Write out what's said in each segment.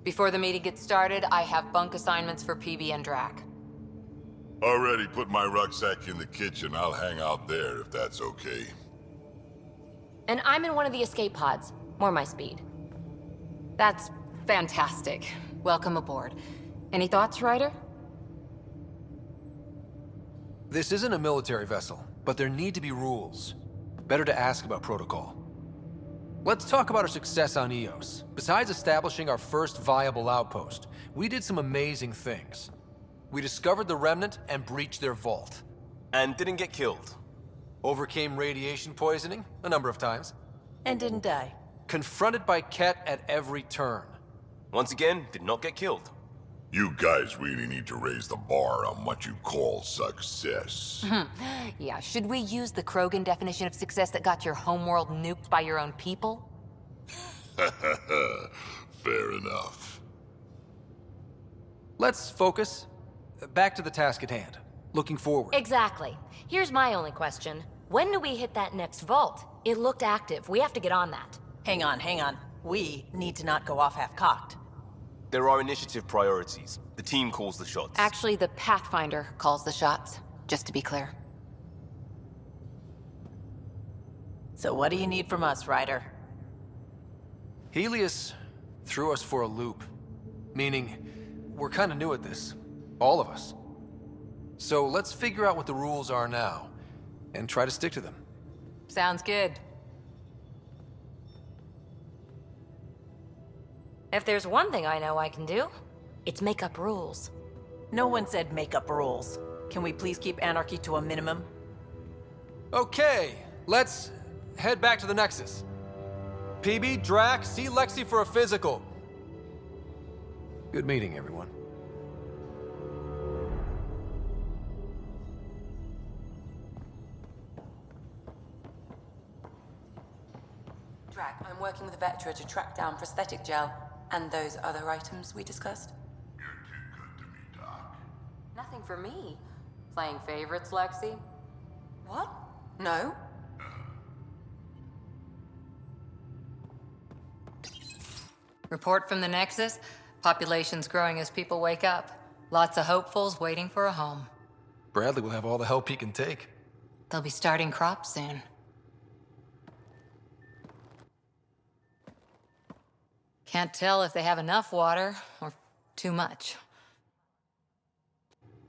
Before the meeting gets started, I have bunk assignments for Peebee and Drac. Already put my rucksack in the kitchen. I'll hang out there if that's okay. And I'm in one of the escape pods. More my speed. That's fantastic. Welcome aboard. Any thoughts, Ryder? This isn't a military vessel, but there need to be rules. Better to ask about protocol. Let's talk about our success on Eos. Besides establishing our first viable outpost, we did some amazing things. We discovered the Remnant and breached their vault. And didn't get killed. Overcame radiation poisoning a number of times. And didn't die. Confronted by Ket at every turn. Once again, did not get killed. You guys really need to raise the bar on what you call success. Yeah, should we use the Krogan definition of success that got your homeworld nuked by your own people? Fair enough. Let's focus. Back to the task at hand. Looking forward. Exactly. Here's my only question. When do we hit that next vault? It looked active. We have to get on that. Hang on. We need to not go off half-cocked. There are initiative priorities. The team calls the shots. Actually, the Pathfinder calls the shots, just to be clear. So what do you need from us, Ryder? Helios threw us for a loop. Meaning, we're kind of new at this. All of us. So let's figure out what the rules are now, and try to stick to them. Sounds good. If there's one thing I know I can do, it's make up rules. No one said make up rules. Can we please keep anarchy to a minimum? Okay, let's head back to the Nexus. Peebee, Drac, see Lexi for a physical. Good meeting, everyone. Drac, I'm working with Vectra to track down prosthetic gel and those other items we discussed. You're too good to me, Doc. Nothing for me. Playing favorites, Lexi? What? No? Report from the Nexus. Population's growing as people wake up. Lots of hopefuls waiting for a home. Bradley will have all the help he can take. They'll be starting crops soon. Can't tell if they have enough water or too much.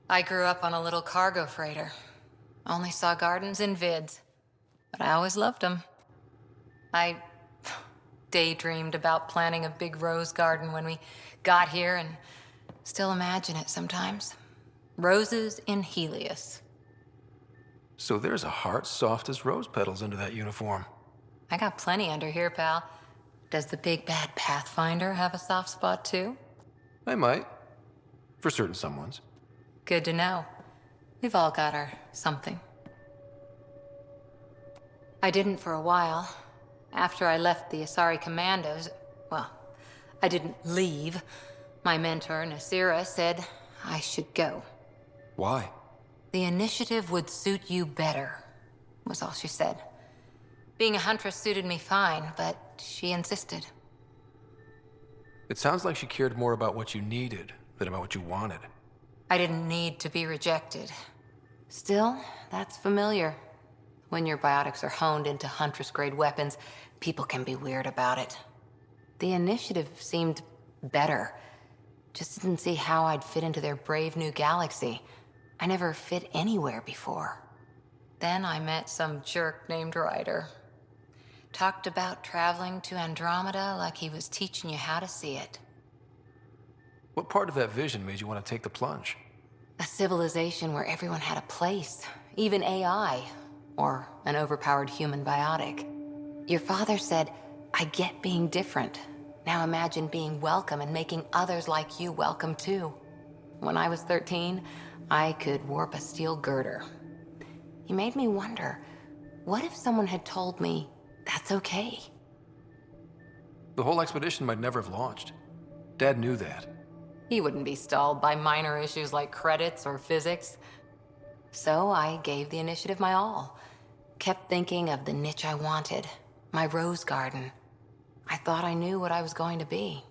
I grew up on a little cargo freighter. Only saw gardens in vids, but I always loved them. I daydreamed about planting a big rose garden when we got here and still imagine it sometimes. Roses in Helios. So there's a heart soft as rose petals under that uniform. I got plenty under here, pal. Does the big bad Pathfinder have a soft spot too? I might. For certain someones. Good to know. We've all got our something. I didn't for a while. After I left the Asari Commandos, well, I didn't leave. My mentor, Nasira, said I should go. Why? The initiative would suit you better, was all she said. Being a huntress suited me fine, but she insisted. It sounds like she cared more about what you needed than about what you wanted. I didn't need to be rejected. Still, that's familiar. When your biotics are honed into huntress-grade weapons, people can be weird about it. The initiative seemed better. Just didn't see how I'd fit into their brave new galaxy. I never fit anywhere before. Then I met some jerk named Ryder. Talked about traveling to Andromeda like he was teaching you how to see it. What part of that vision made you want to take the plunge? A civilization where everyone had a place, even AI, or an overpowered human biotic. Your father said, I get being different. Now imagine being welcome and making others like you welcome too. When I was 13, I could warp a steel girder. He made me wonder, what if someone had told me that's okay? The whole expedition might never have launched. Dad knew that. He wouldn't be stalled by minor issues like credits or physics. So I gave the initiative my all. Kept thinking of the niche I wanted, my rose garden. I thought I knew what I was going to be.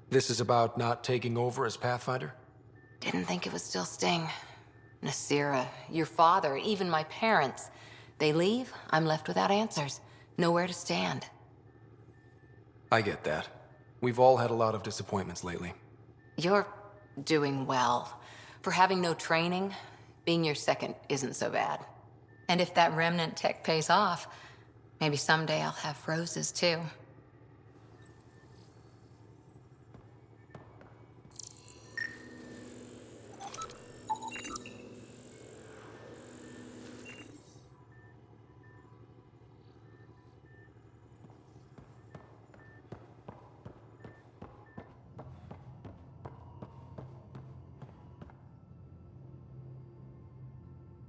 This is about not taking over as Pathfinder? Didn't think it would still sting. Nasira, your father, even my parents. They leave, I'm left without answers. Nowhere to stand. I get that. We've all had a lot of disappointments lately. You're doing well. For having no training, being your second isn't so bad. And if that remnant tech pays off, maybe someday I'll have roses too.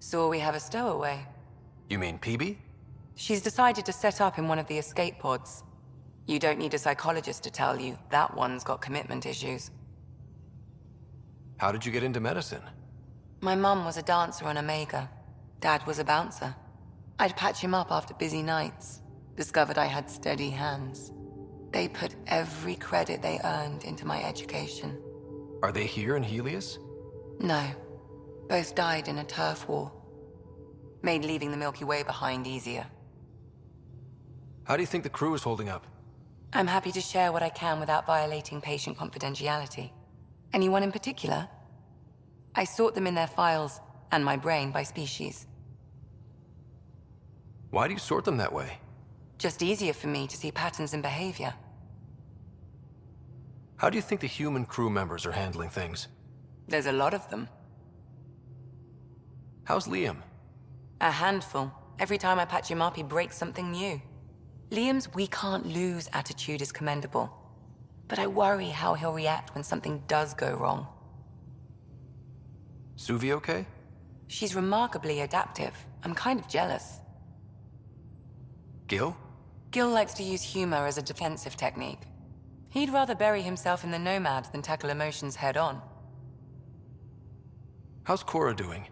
So we have a stowaway. You mean Peebee? She's decided to set up in one of the escape pods. You don't need a psychologist to tell you that one's got commitment issues. How did you get into medicine? My mum was a dancer on Omega. Dad was a bouncer. I'd patch him up after busy nights. Discovered I had steady hands. They put every credit they earned into my education. Are they here in Helios? No. Both died in a turf war. Made leaving the Milky Way behind easier. How do you think the crew is holding up? I'm happy to share what I can without violating patient confidentiality. Anyone in particular? I sort them in their files, and my brain by species. Why do you sort them that way? Just easier for me to see patterns in behavior. How do you think the human crew members are handling things? There's a lot of them. How's Liam? A handful. Every time I patch him up, he breaks something new. Liam's "we can't lose" attitude is commendable. But I worry how he'll react when something does go wrong. Suvi okay? She's remarkably adaptive. I'm kind of jealous. Gil? Gil likes to use humor as a defensive technique. He'd rather bury himself in the Nomad than tackle emotions head-on. How's Cora doing?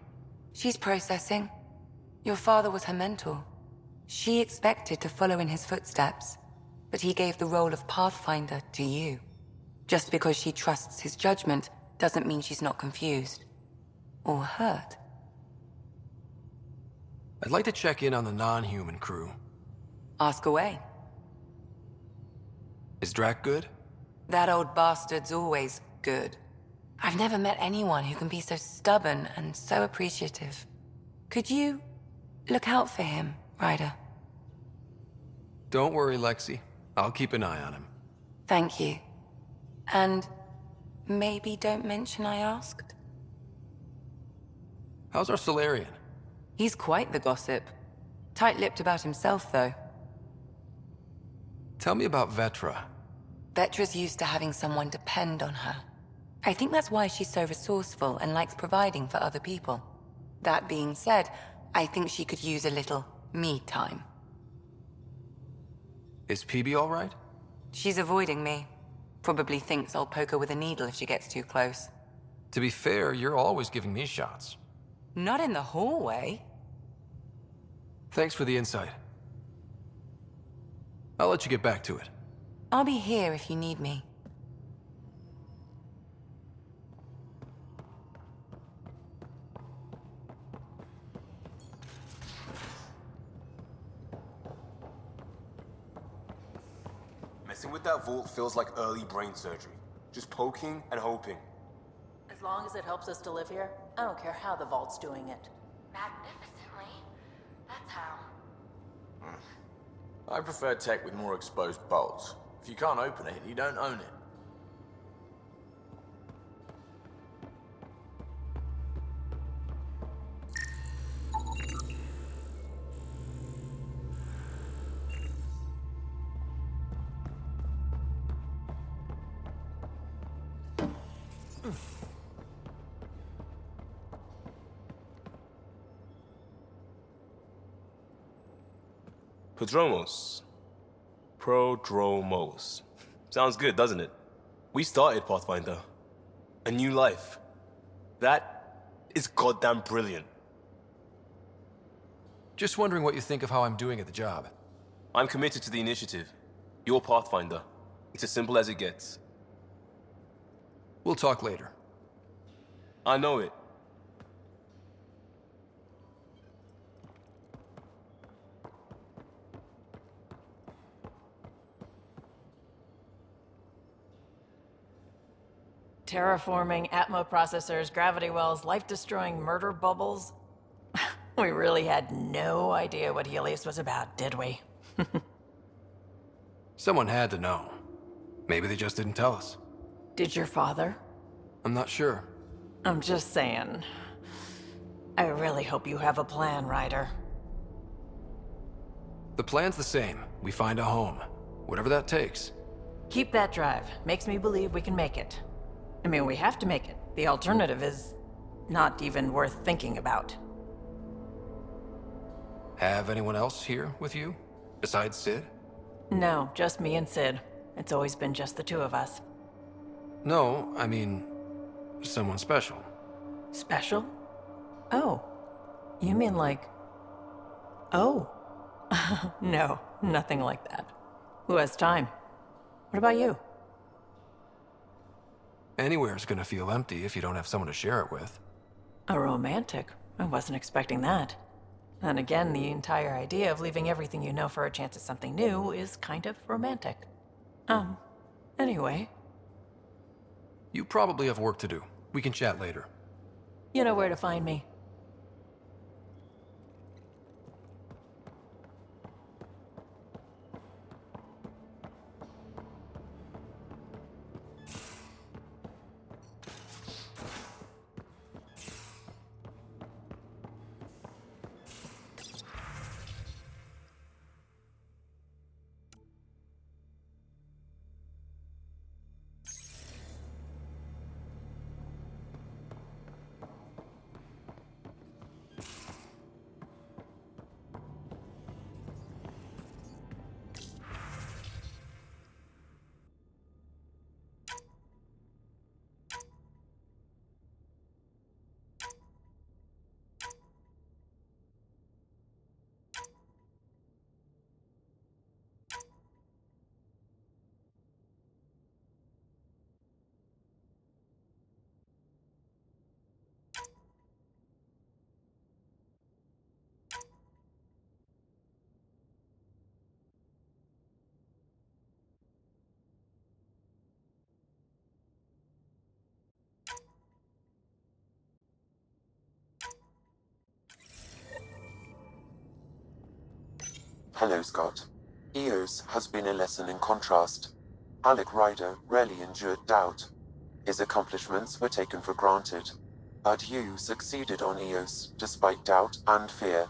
She's processing. Your father was her mentor. She expected to follow in his footsteps, but he gave the role of Pathfinder to you. Just because she trusts his judgment doesn't mean she's not confused. Or hurt. I'd like to check in on the non-human crew. Ask away. Is Drac good? That old bastard's always good. I've never met anyone who can be so stubborn and so appreciative. Could you look out for him, Ryder? Don't worry, Lexi. I'll keep an eye on him. Thank you. And maybe don't mention I asked? How's our Solarian? He's quite the gossip. Tight-lipped about himself, though. Tell me about Vetra. Vetra's used to having someone depend on her. I think that's why she's so resourceful and likes providing for other people. That being said, I think she could use a little me time. Is Peebee all right? She's avoiding me. Probably thinks I'll poke her with a needle if she gets too close. To be fair, you're always giving me shots. Not in the hallway. Thanks for the insight. I'll let you get back to it. I'll be here if you need me. Messing with that vault feels like early brain surgery. Just poking and hoping. As long as it helps us to live here, I don't care how the vault's doing it. Magnificently. That's how. I prefer tech with more exposed bolts. If you can't open it, you don't own it. Prodromos. Sounds good, doesn't it? We started Pathfinder. A new life. That is goddamn brilliant. Just wondering what you think of how I'm doing at the job. I'm committed to the initiative. You're Pathfinder. It's as simple as it gets. We'll talk later. I know it. Terraforming, Atmo processors, gravity wells, life-destroying murder bubbles. We really had no idea what Helios was about, did we? Someone had to know. Maybe they just didn't tell us. Did your father? I'm not sure. I'm just saying. I really hope you have a plan, Ryder. The plan's the same. We find a home. Whatever that takes. Keep that drive. Makes me believe we can make it. I mean, we have to make it. The alternative is not even worth thinking about. Have anyone else here with you? Besides Sid? No, just me and Sid. It's always been just the two of us. No, I mean, someone special. Special? Oh. You mean like... Oh. No, nothing like that. Who has time? What about you? Anywhere's gonna feel empty if you don't have someone to share it with. A romantic? I wasn't expecting that. Then again, the entire idea of leaving everything you know for a chance at something new is kind of romantic. Anyway. You probably have work to do. We can chat later. You know where to find me. Hello, Scott. Eos has been a lesson in contrast. Alec Ryder rarely endured doubt. His accomplishments were taken for granted. But you succeeded on Eos, despite doubt and fear.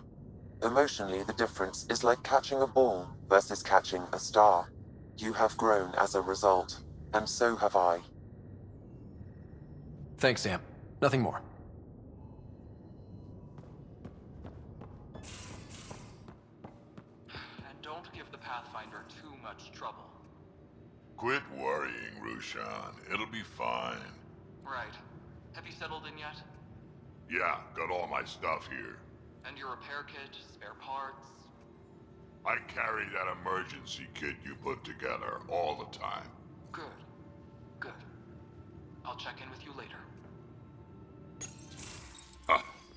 Emotionally, the difference is like catching a ball versus catching a star. You have grown as a result, and so have I. Thanks, Sam. Nothing more. And don't give the Pathfinder too much trouble. Quit worrying, Rushan. It'll be fine. Right. Have you settled in yet? Yeah, got all my stuff here. And your repair kit, spare parts? I carry that emergency kit you put together all the time. Good. Good. I'll check in with you later.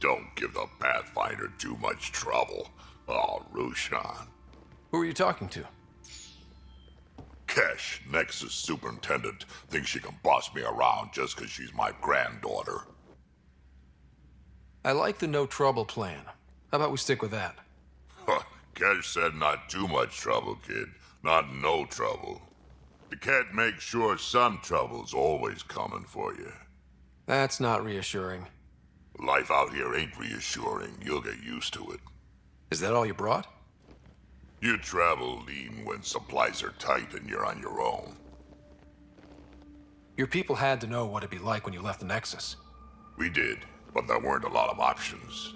Don't give the Pathfinder too much trouble. Oh, Rushan. Who are you talking to? Kesh, Nexus Superintendent, thinks she can boss me around just because she's my granddaughter. I like the no trouble plan. How about we stick with that? Kesh said not too much trouble, kid. Not no trouble. The cat makes sure some trouble's always coming for you. That's not reassuring. Life out here ain't reassuring. You'll get used to it. Is that all you brought? You travel lean when supplies are tight and you're on your own. Your people had to know what it'd be like when you left the Nexus. We did, but there weren't a lot of options.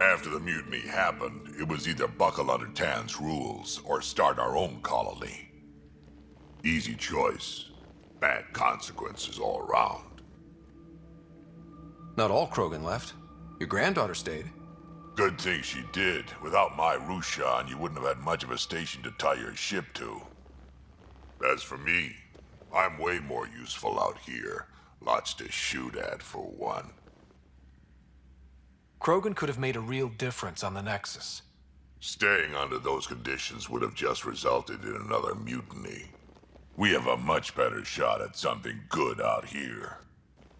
After the mutiny happened, it was either buckle under Tan's rules or start our own colony. Easy choice. Bad consequences all around. Not all Krogan left. Your granddaughter stayed. Good thing she did. Without my Rushan, you wouldn't have had much of a station to tie your ship to. As for me, I'm way more useful out here. Lots to shoot at, for one. Krogan could have made a real difference on the Nexus. Staying under those conditions would have just resulted in another mutiny. We have a much better shot at something good out here.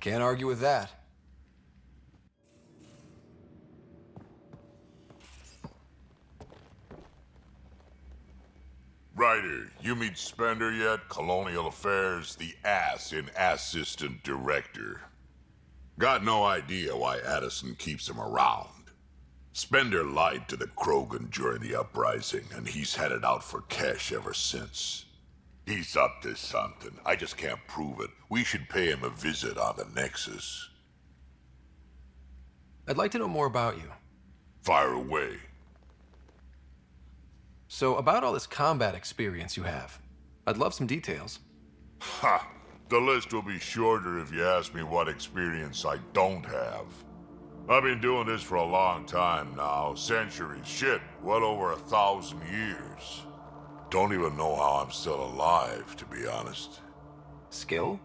Can't argue with that. Ryder, you meet Spender yet? Colonial Affairs, the ass in Assistant Director. Got no idea why Addison keeps him around. Spender lied to the Krogan during the uprising, and he's headed out for cash ever since. He's up to something. I just can't prove it. We should pay him a visit on the Nexus. I'd like to know more about you. Fire away. So, about all this combat experience you have, I'd love some details. Ha! The list will be shorter if you ask me what experience I don't have. I've been doing this for a long time now. Centuries. Shit, well over 1,000 years. Don't even know how I'm still alive, to be honest. Skill?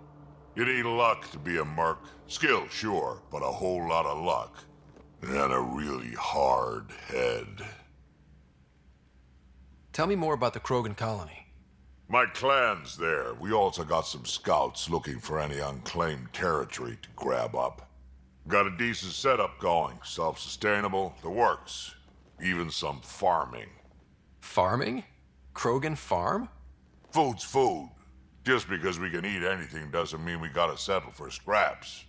You need luck to be a merc. Skill, sure, but a whole lot of luck. And a really hard head. Tell me more about the Krogan colony. My clan's there. We also got some scouts looking for any unclaimed territory to grab up. Got a decent setup going. Self-sustainable, the works. Even some farming. Farming? Krogan farm? Food's food. Just because we can eat anything doesn't mean we gotta settle for scraps.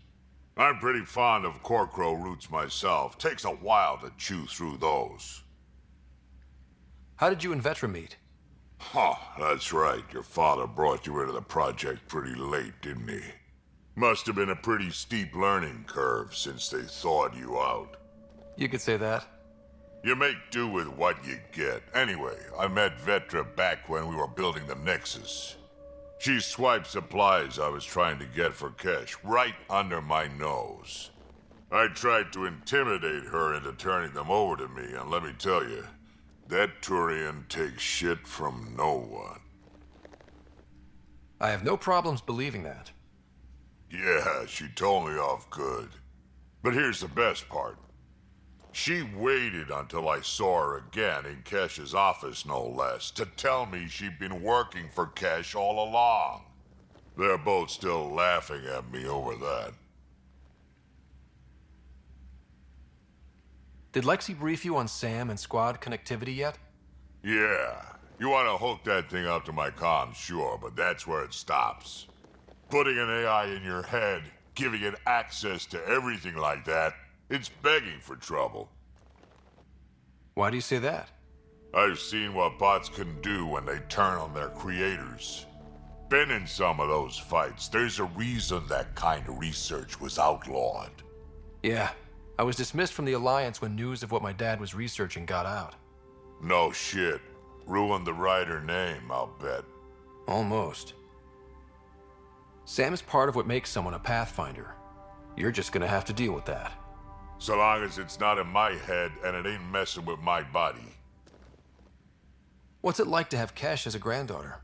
I'm pretty fond of Corcrow roots myself. Takes a while to chew through those. How did you and Vetra meet? Huh, that's right. Your father brought you into the project pretty late, didn't he? Must have been a pretty steep learning curve since they thawed you out. You could say that. You make do with what you get. Anyway, I met Vetra back when we were building the Nexus. She swiped supplies I was trying to get for Kesh right under my nose. I tried to intimidate her into turning them over to me, and let me tell you, that Turian takes shit from no one. I have no problems believing that. Yeah, she told me off good. But here's the best part. She waited until I saw her again in Kesh's office, no less, to tell me she'd been working for Kesh all along. They're both still laughing at me over that. Did Lexi brief you on SAM and squad connectivity yet? Yeah. You want to hook that thing up to my comms, sure, but that's where it stops. Putting an AI in your head, giving it access to everything like that, it's begging for trouble. Why do you say that? I've seen what bots can do when they turn on their creators. Been in some of those fights. There's a reason that kind of research was outlawed. Yeah. I was dismissed from the Alliance when news of what my dad was researching got out. No shit. Ruined the writer name, I'll bet. Almost. Sam is part of what makes someone a Pathfinder. You're just gonna have to deal with that. So long as it's not in my head and it ain't messing with my body. What's it like to have Kesh as a granddaughter?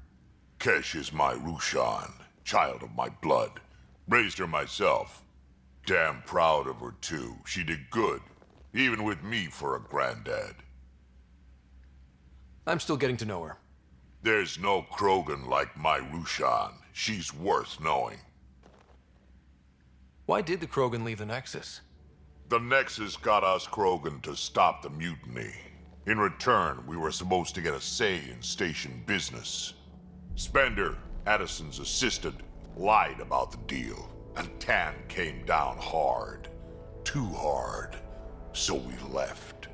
Kesh is my Rushan, child of my blood. Raised her myself. Damn proud of her too. She did good, even with me for a granddad. I'm still getting to know her. There's no Krogan like my Rushan. She's worth knowing. Why did the Krogan leave the Nexus? The Nexus got us Krogan to stop the mutiny. In return, we were supposed to get a say in station business. Spender, Addison's assistant, lied about the deal, and Tan came down hard. Too hard. So we left.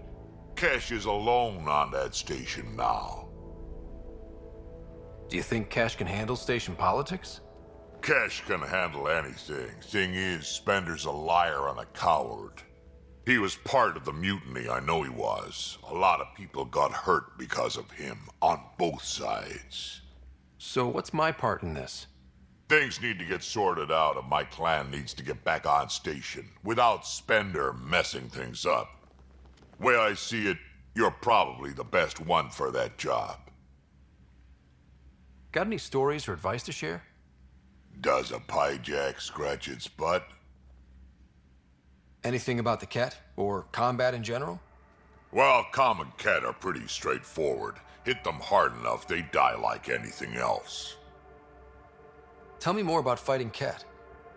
Kesh is alone on that station now. Do you think Kesh can handle station politics? Kesh can handle anything. Thing is, Spender's a liar and a coward. He was part of the mutiny, I know he was. A lot of people got hurt because of him, on both sides. So what's my part in this? Things need to get sorted out and my clan needs to get back on station, without Spender messing things up. Way I see it, you're probably the best one for that job. Got any stories or advice to share? Does a pyjak scratch its butt? Anything about the Ket? Or combat in general? Well, common Ket are pretty straightforward. Hit them hard enough, they die like anything else. Tell me more about fighting Ket.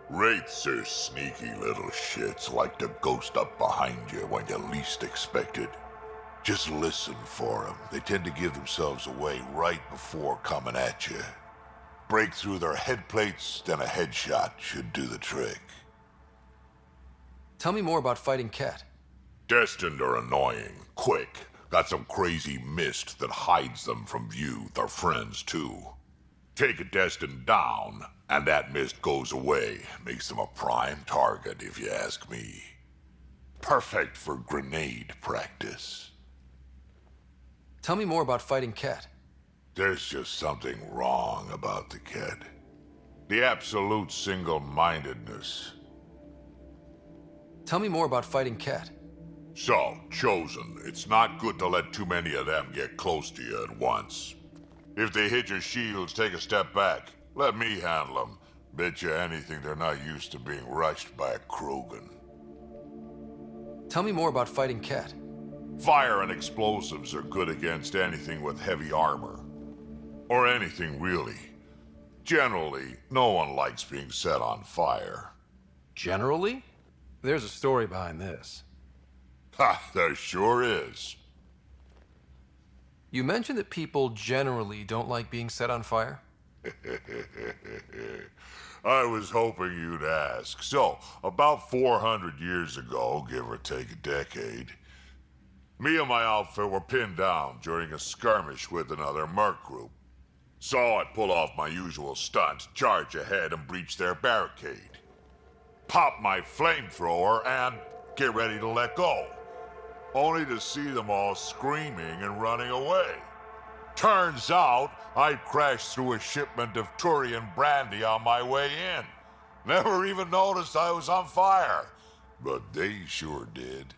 Wraiths are sneaky little shits, like to ghost up behind you when you least expect it. Just listen for them. They tend to give themselves away right before coming at you. Break through their head plates, then a headshot should do the trick. Tell me more about fighting Ket. Destined are annoying, quick. Got some crazy mist that hides them from view, their friends too. Take a Destined down, and that mist goes away. Makes them a prime target, if you ask me. Perfect for grenade practice. Tell me more about fighting Ket. There's just something wrong about the Ket. The absolute single-mindedness. Tell me more about fighting Ket. So, Chosen, it's not good to let too many of them get close to you at once. If they hit your shields, take a step back. Let me handle them. Bet you anything they're not used to being rushed by a Krogan. Tell me more about fighting Ket. Fire and explosives are good against anything with heavy armor. Or anything, really. Generally, no one likes being set on fire. Generally? There's a story behind this. Ha, there sure is. You mentioned that people generally don't like being set on fire? I was hoping you'd ask. So, about 400 years ago, give or take a decade, me and my outfit were pinned down during a skirmish with another merc group. So I'd pull off my usual stunt, charge ahead and breach their barricade. Pop my flamethrower and get ready to let go. Only to see them all screaming and running away. Turns out, I'd crashed through a shipment of Turian brandy on my way in. Never even noticed I was on fire. But they sure did.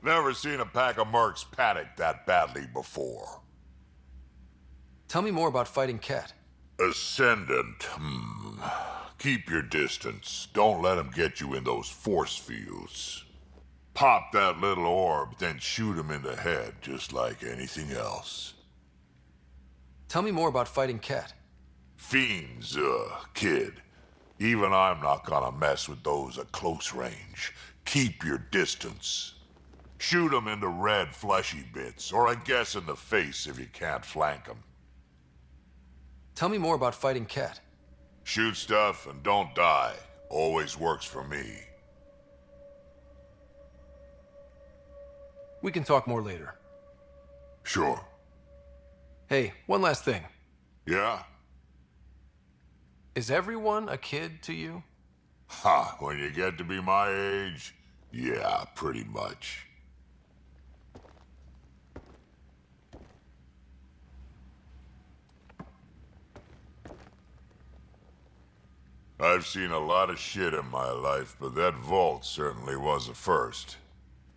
Never seen a pack of mercs panic that badly before. Tell me more about fighting Ket. Ascendant, Keep your distance. Don't let them get you in those force fields. Pop that little orb, then shoot him in the head, just like anything else. Tell me more about fighting Ket. Fiends, kid. Even I'm not gonna mess with those at close range. Keep your distance. Shoot them into red, fleshy bits, or I guess in the face if you can't flank them. Tell me more about fighting Ket. Shoot stuff and don't die. Always works for me. We can talk more later. Sure. Hey, one last thing. Yeah? Is everyone a kid to you? Ha, when you get to be my age, yeah, pretty much. I've seen a lot of shit in my life, but that vault certainly was a first.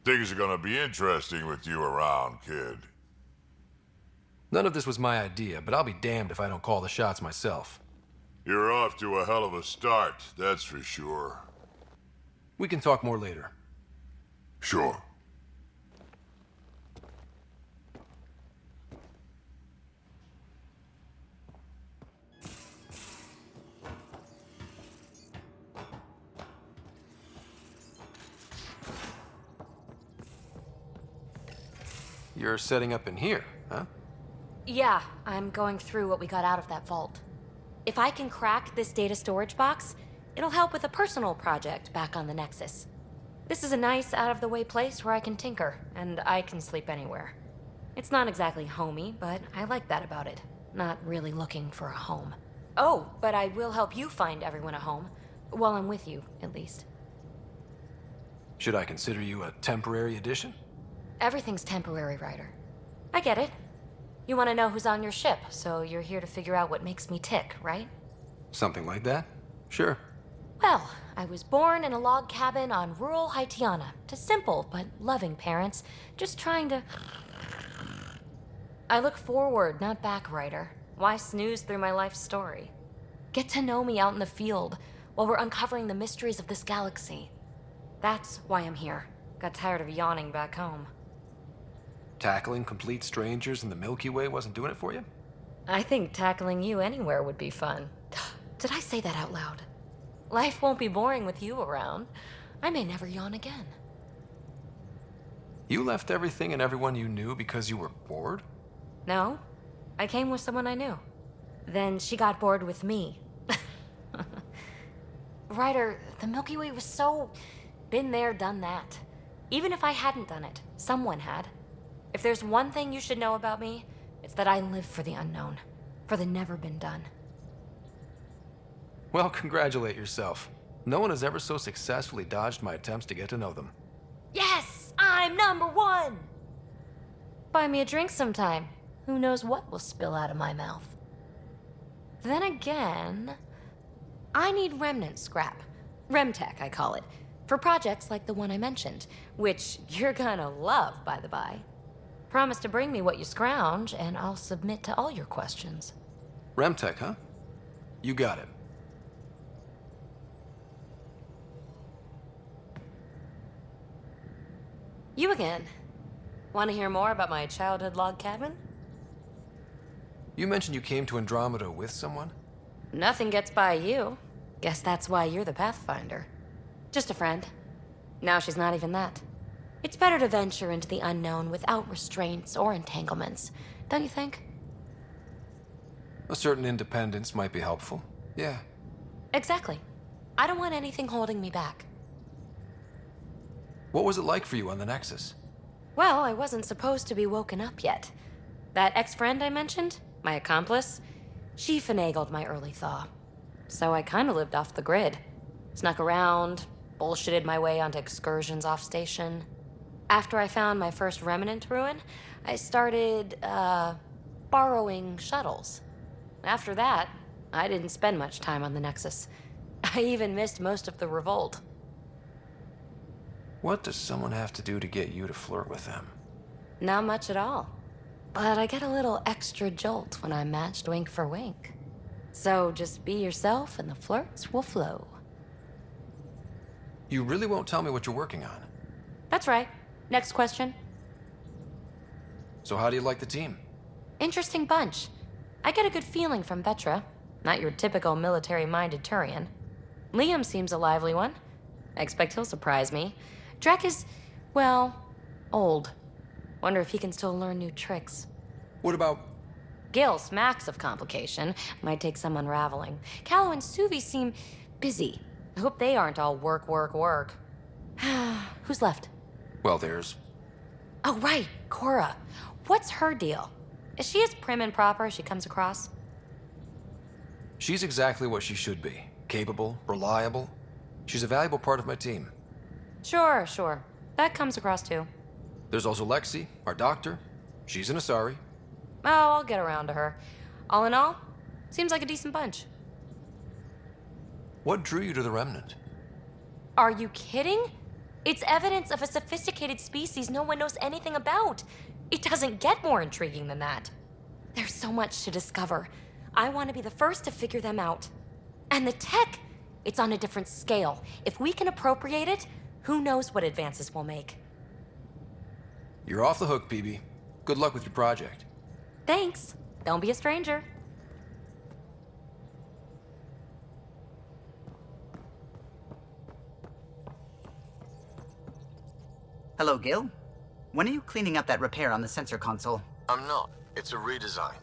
Things are gonna be interesting with you around, kid. None of this was my idea, but I'll be damned if I don't call the shots myself. You're off to a hell of a start, that's for sure. We can talk more later. Sure. You're setting up in here, huh? Yeah, I'm going through what we got out of that vault. If I can crack this data storage box, it'll help with a personal project back on the Nexus. This is a nice, out-of-the-way place where I can tinker, and I can sleep anywhere. It's not exactly homey, but I like that about it. Not really looking for a home. Oh, but I will help you find everyone a home. While I'm with you, at least. Should I consider you a temporary addition? Everything's temporary, Ryder. I get it. You want to know who's on your ship, so you're here to figure out what makes me tick, right? Something like that? Sure. Well, I was born in a log cabin on rural Haitiana to simple but loving parents, just trying to... I look forward, not back, Ryder. Why snooze through my life story? Get to know me out in the field while we're uncovering the mysteries of this galaxy. That's why I'm here. Got tired of yawning back home. Tackling complete strangers in the Milky Way wasn't doing it for you? I think tackling you anywhere would be fun. Did I say that out loud? Life won't be boring with you around. I may never yawn again. You left everything and everyone you knew because you were bored? No, I came with someone I knew. Then she got bored with me. Ryder, the Milky Way was so... been there, done that. Even if I hadn't done it, someone had. If there's one thing you should know about me, it's that I live for the unknown. For the never been done. Well, congratulate yourself. No one has ever so successfully dodged my attempts to get to know them. Yes! I'm #1! Buy me a drink sometime. Who knows what will spill out of my mouth. Then again... I need remnant scrap. Remtech, I call it. For projects like the one I mentioned. Which you're gonna love, by the by. Promise to bring me what you scrounge, and I'll submit to all your questions. Remtech, huh? You got it. You again. Want to hear more about my childhood log cabin? You mentioned you came to Andromeda with someone? Nothing gets by you. Guess that's why you're the Pathfinder. Just a friend. Now she's not even that. It's better to venture into the unknown without restraints or entanglements, don't you think? A certain independence might be helpful. Yeah. Exactly. I don't want anything holding me back. What was it like for you on the Nexus? Well, I wasn't supposed to be woken up yet. That ex-friend I mentioned, my accomplice, she finagled my early thaw. So I kind of lived off the grid. Snuck around, bullshitted my way onto excursions off station. After I found my first remnant ruin, I started, borrowing shuttles. After that, I didn't spend much time on the Nexus. I even missed most of the revolt. What does someone have to do to get you to flirt with them? Not much at all. But I get a little extra jolt when I'm matched wink for wink. So just be yourself and the flirts will flow. You really won't tell me what you're working on? That's right. Next question. So how do you like the team? Interesting bunch. I get a good feeling from Vetra. Not your typical military-minded Turian. Liam seems a lively one. I expect he'll surprise me. Drek is, well, old. Wonder if he can still learn new tricks. What about... Gil smacks of complication. Might take some unraveling. Callow and Suvi seem busy. I hope they aren't all work, work, work. Who's left? Well, there's... Oh, right, Cora. What's her deal? Is she as prim and proper as she comes across? She's exactly what she should be. Capable, reliable. She's a valuable part of my team. Sure. That comes across too. There's also Lexi, our doctor. She's an Asari. Oh, I'll get around to her. All in all, seems like a decent bunch. What drew you to the Remnant? Are you kidding? It's evidence of a sophisticated species no one knows anything about. It doesn't get more intriguing than that. There's so much to discover. I want to be the first to figure them out. And the tech, it's on a different scale. If we can appropriate it, who knows what advances we'll make. You're off the hook, Peebee. Good luck with your project. Thanks. Don't be a stranger. Hello, Gil. When are you cleaning up that repair on the sensor console? I'm not. It's a redesign.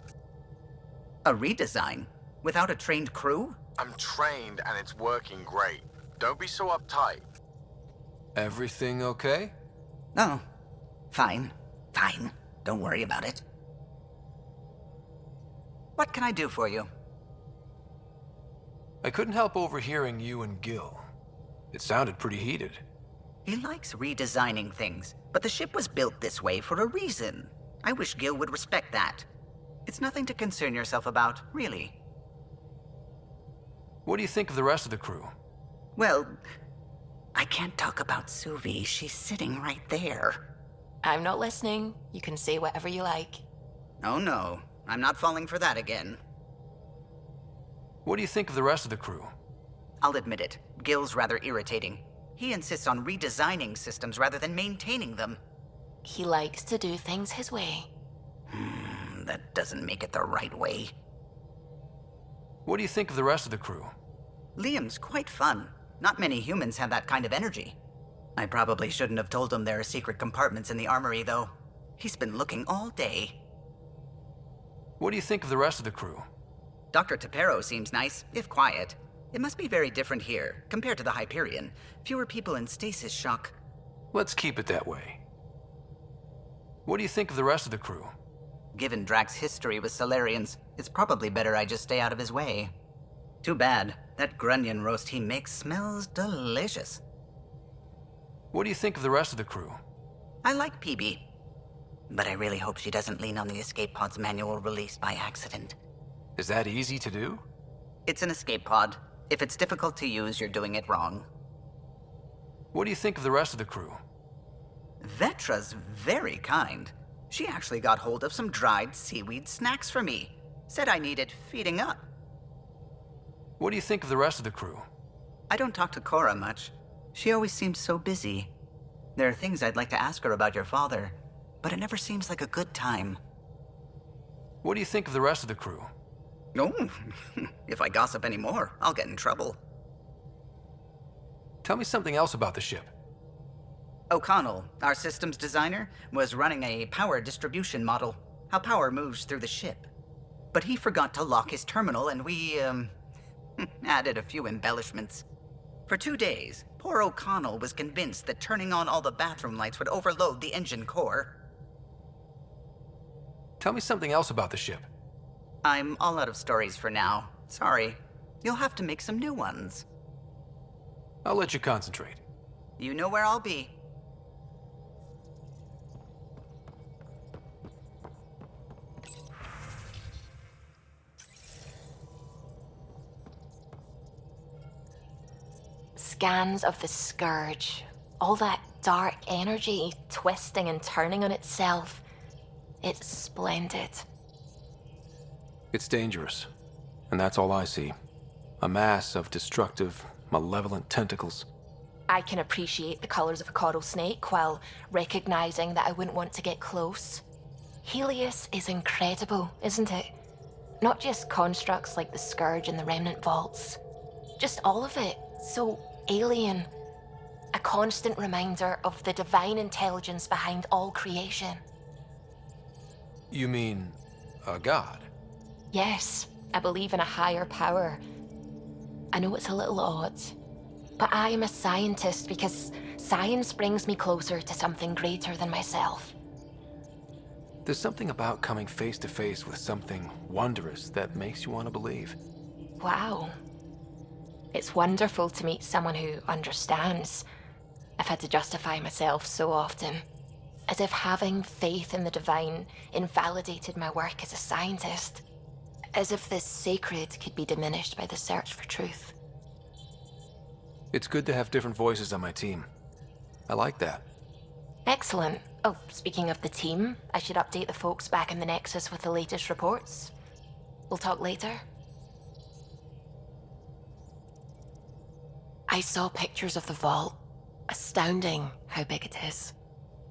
A redesign? Without a trained crew? I'm trained and it's working great. Don't be so uptight. Everything okay? Oh, fine. Don't worry about it. What can I do for you? I couldn't help overhearing you and Gil. It sounded pretty heated. He likes redesigning things, but the ship was built this way for a reason. I wish Gil would respect that. It's nothing to concern yourself about, really. What do you think of the rest of the crew? Well, I can't talk about Suvi. She's sitting right there. I'm not listening. You can say whatever you like. Oh no, I'm not falling for that again. What do you think of the rest of the crew? I'll admit it, Gil's rather irritating. He insists on redesigning systems rather than maintaining them. He likes to do things his way. That doesn't make it the right way. What do you think of the rest of the crew? Liam's quite fun. Not many humans have that kind of energy. I probably shouldn't have told him there are secret compartments in the armory, though. He's been looking all day. What do you think of the rest of the crew? Dr. Tapero seems nice, if quiet. It must be very different here, compared to the Hyperion. Fewer people in stasis shock. Let's keep it that way. What do you think of the rest of the crew? Given Drax's history with Solarians, it's probably better I just stay out of his way. Too bad. That grunion roast he makes smells delicious. What do you think of the rest of the crew? I like Peebee. But I really hope she doesn't lean on the escape pod's manual release by accident. Is that easy to do? It's an escape pod. If it's difficult to use, you're doing it wrong. What do you think of the rest of the crew? Vetra's very kind. She actually got hold of some dried seaweed snacks for me. Said I needed feeding up. What do you think of the rest of the crew? I don't talk to Cora much. She always seems so busy. There are things I'd like to ask her about your father, but it never seems like a good time. What do you think of the rest of the crew? Oh, if I gossip anymore, I'll get in trouble. Tell me something else about the ship. O'Connell, our systems designer, was running a power distribution model, how power moves through the ship. But he forgot to lock his terminal and we, added a few embellishments. For 2 days, poor O'Connell was convinced that turning on all the bathroom lights would overload the engine core. Tell me something else about the ship. I'm all out of stories for now. Sorry. You'll have to make some new ones. I'll let you concentrate. You know where I'll be. Scans of the Scourge. All that dark energy twisting and turning on itself. It's splendid. It's dangerous. And that's all I see. A mass of destructive, malevolent tentacles. I can appreciate the colors of a coral snake while recognizing that I wouldn't want to get close. Helios is incredible, isn't it? Not just constructs like the Scourge and the Remnant Vaults. Just all of it. So alien. A constant reminder of the divine intelligence behind all creation. You mean a god? Yes, I believe in a higher power. I know it's a little odd, but I am a scientist because science brings me closer to something greater than myself. There's something about coming face to face with something wondrous that makes you want to believe. Wow. It's wonderful to meet someone who understands. I've had to justify myself so often, as if having faith in the divine invalidated my work as a scientist. As if this sacred could be diminished by the search for truth. It's good to have different voices on my team. I like that. Excellent. Oh, speaking of the team, I should update the folks back in the Nexus with the latest reports. We'll talk later. I saw pictures of the vault. Astounding how big it is.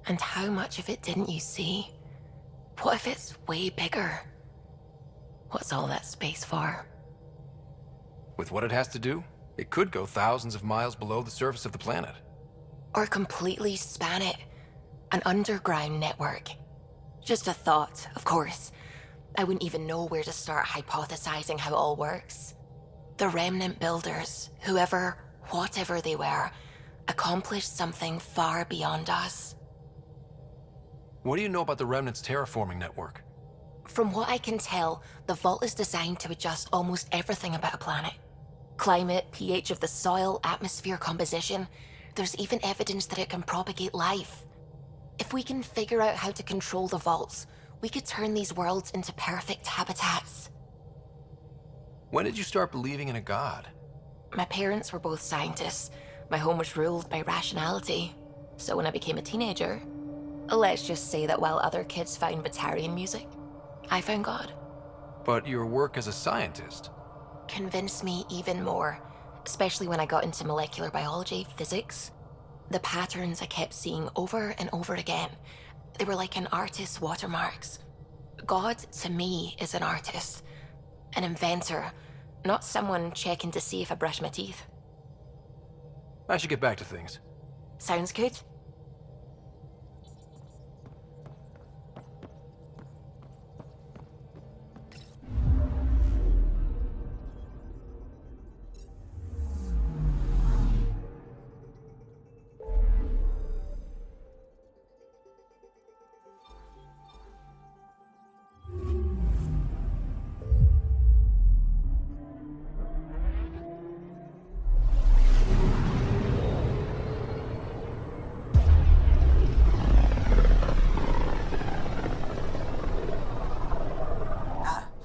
And how much of it didn't you see? What if it's way bigger? What's all that space for? With what it has to do, it could go thousands of miles below the surface of the planet. Or completely span it. An underground network. Just a thought, of course. I wouldn't even know where to start hypothesizing how it all works. The Remnant builders, whoever, whatever they were, accomplished something far beyond us. What do you know about the Remnant's terraforming network? From what I can tell, the vault is designed to adjust almost everything about a planet. Climate, pH of the soil, atmosphere composition. There's even evidence that it can propagate life. If we can figure out how to control the vaults, we could turn these worlds into perfect habitats. When did you start believing in a god? My parents were both scientists. My home was ruled by rationality. So when I became a teenager, let's just say that while other kids found Batarian music, I found God. But your work as a scientist? convinced me even more, especially when I got into molecular biology, physics. The patterns I kept seeing over and over again, they were like an artist's watermarks. God, to me, is an artist, an inventor, not someone checking to see if I brush my teeth. I should get back to things. Sounds good.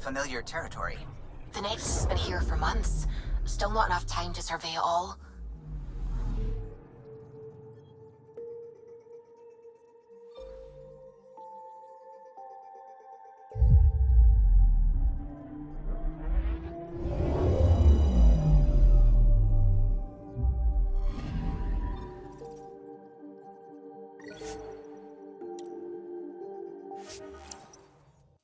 Familiar territory. The Nexus has been here for months. Still not enough time to survey it all.